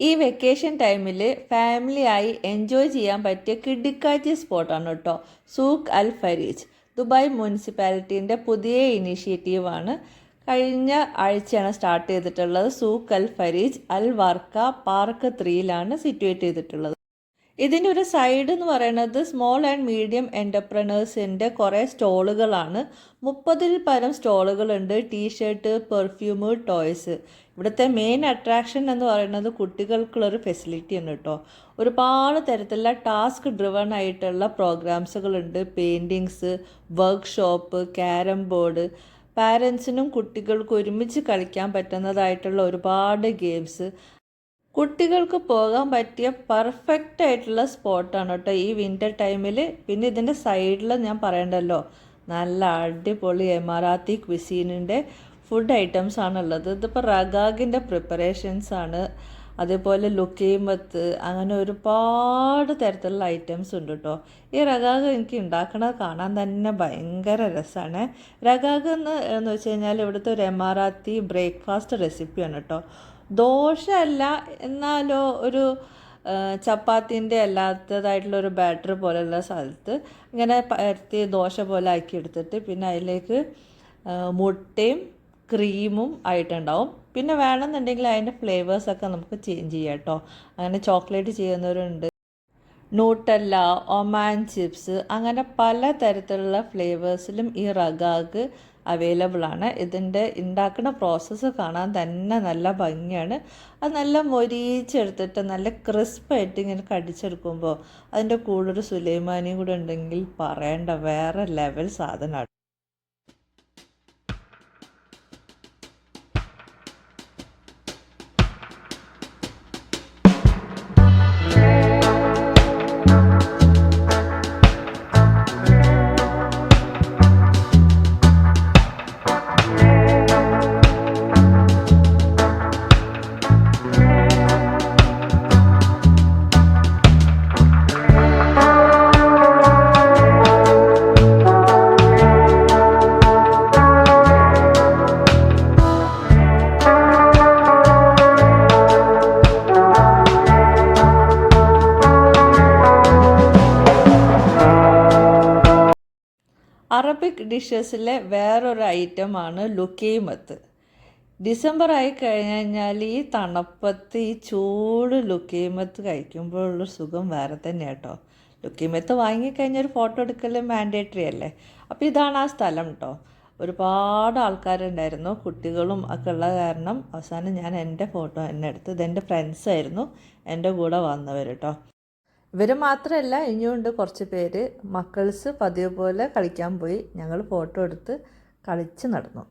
ഈ വെക്കേഷൻ ടൈമിൽ ഫാമിലിയായി എൻജോയ് ചെയ്യാൻ പറ്റിയ കിഡിക്കാച്ചി സ്പോട്ടാണ് കേട്ടോ സൂഖ് അൽ ഫരീജ്. ദുബായ് മുനിസിപ്പാലിറ്റീൻ്റെ പുതിയ ഇനീഷ്യേറ്റീവാണ്. കഴിഞ്ഞ ആഴ്ചയാണ് സ്റ്റാർട്ട് ചെയ്തിട്ടുള്ളത്. സൂഖ് അൽ ഫരീജ് അൽ വർക്ക പാർക്ക് 3യിലാണ് സിറ്റുവേറ്റ് ചെയ്തിട്ടുള്ളത്. ഇതിൻ്റെ ഒരു സൈഡ് എന്ന് പറയുന്നത് സ്മോൾ ആൻഡ് മീഡിയം എൻ്റർപ്രനേഴ്സിൻ്റെ കുറേ സ്റ്റോളുകളാണ്. 30-ൽ പരം സ്റ്റോളുകളുണ്ട്. T shirt, perfume, toys. ഇവിടുത്തെ മെയിൻ അട്രാക്ഷൻ എന്ന് പറയുന്നത് കുട്ടികൾക്കുള്ളൊരു ഫെസിലിറ്റിയാണ് കേട്ടോ. ഒരുപാട് തരത്തിലുള്ള ടാസ്ക് ഡ്രിവൺ ആയിട്ടുള്ള പ്രോഗ്രാംസുകളുണ്ട്. പെയിൻറ്റിങ്സ്, വർക്ക്ഷോപ്പ്, ക്യാരം ബോർഡ്, പാരൻസിനും കുട്ടികൾക്കും ഒരുമിച്ച് കളിക്കാൻ പറ്റുന്നതായിട്ടുള്ള ഒരുപാട് ഗെയിംസ്. കുട്ടികൾക്ക് പോകാൻ പറ്റിയ പെർഫെക്റ്റ് ആയിട്ടുള്ള സ്പോട്ടാണ് കേട്ടോ ഈ വിൻ്റർ ടൈമിൽ. പിന്നെ ഇതിൻ്റെ സൈഡിൽ ഞാൻ പറയണ്ടല്ലോ, നല്ല അടിപൊളി എമറാത്തി ക്വിസീനിൻ്റെ ഫുഡ് ഐറ്റംസ് ആണുള്ളത്. ഇതിപ്പോൾ റഗാഗിൻ്റെ പ്രിപ്പറേഷൻസ് ആണ്. അതേപോലെ ലുക്കീമത്ത്, അങ്ങനെ ഒരുപാട് തരത്തിലുള്ള ഐറ്റംസ് ഉണ്ട് കേട്ടോ. ഈ റഗാഗ് എനിക്ക് ഉണ്ടാക്കണത് കാണാൻ തന്നെ ഭയങ്കര രസമാണ്. റഗാഗ് എന്ന് വെച്ച് കഴിഞ്ഞാൽ ഇവിടുത്തെ ഒരു എമറാത്തി ബ്രേക്ക്ഫാസ്റ്റ് റെസിപ്പിയാണ് കേട്ടോ. ദോശയല്ല, എന്നാലോ ഒരു ചപ്പാത്തിൻ്റെ അല്ലാത്തതായിട്ടുള്ള ഒരു ബാറ്റർ പോലെയുള്ള സ്ഥലത്ത് ഇങ്ങനെ പരത്തി ദോശ പോലെ ആക്കി എടുത്തിട്ട് പിന്നെ അതിലേക്ക് മുട്ടയും ക്രീമും ആയിട്ടുണ്ടാവും. പിന്നെ വേണമെന്നുണ്ടെങ്കിൽ അതിൻ്റെ ഫ്ലേവേഴ്സൊക്കെ നമുക്ക് ചേഞ്ച് ചെയ്യാം കേട്ടോ. അങ്ങനെ ചോക്ലേറ്റ് ചെയ്യുന്നവരുണ്ട്, നൂട്ടല്ല, ഒമാൻ ചിപ്സ്, അങ്ങനെ പല തരത്തിലുള്ള ഫ്ലേവേഴ്സിലും ഈ റഗാഗ് അവൈലബിൾ ആണ്. ഇതിൻ്റെ ഉണ്ടാക്കുന്ന പ്രോസസ്സ് കാണാൻ തന്നെ നല്ല ഭംഗിയാണ്. അത് നല്ല മൊരിച്ചെടുത്തിട്ട് നല്ല ക്രിസ്പായിട്ട് ഇങ്ങനെ കടിച്ചെടുക്കുമ്പോൾ അതിൻ്റെ കൂടെ ഒരു സുലൈമാനിയും കൂടെ ഉണ്ടെങ്കിൽ പറയേണ്ട വേറെ ലെവൽ സാധനമാണ്. അറബിക് ഡിഷസിലെ വേറൊരു ഐറ്റമാണ് ലുക്കീമത്ത്. ഡിസംബർ ആയി കഴിഞ്ഞാൽ ഈ തണുപ്പത്ത് ഈ ചൂട് ലുക്കീമത്ത് കഴിക്കുമ്പോഴുള്ള സുഖം വേറെ തന്നെ കേട്ടോ. ലുക്കീമത്ത് വാങ്ങിക്കഴിഞ്ഞാൽ ഒരു ഫോട്ടോ എടുക്കൽ മാൻഡേറ്ററി അല്ലേ. അപ്പോൾ ഇതാണ് ആ സ്ഥലം കേട്ടോ. ഒരുപാട് ആൾക്കാരുണ്ടായിരുന്നു, കുട്ടികളും ഒക്കെ ഉള്ള കാരണം അവസാനം ഞാൻ എൻ്റെ ഫോട്ടോ തന്നെ എടുത്ത്. ഇതെൻ്റെ ഫ്രണ്ട്സായിരുന്നു എൻ്റെ കൂടെ വന്നവർ കേട്ടോ. ഇവർ മാത്രമല്ല, ഇനിയുണ്ട് കുറച്ച് പേര്. മക്കൾസ് പതിവ് പോലെ കളിക്കാൻ പോയി. ഞങ്ങൾ ഫോട്ടോ എടുത്ത് കളിച്ച് നടന്നു.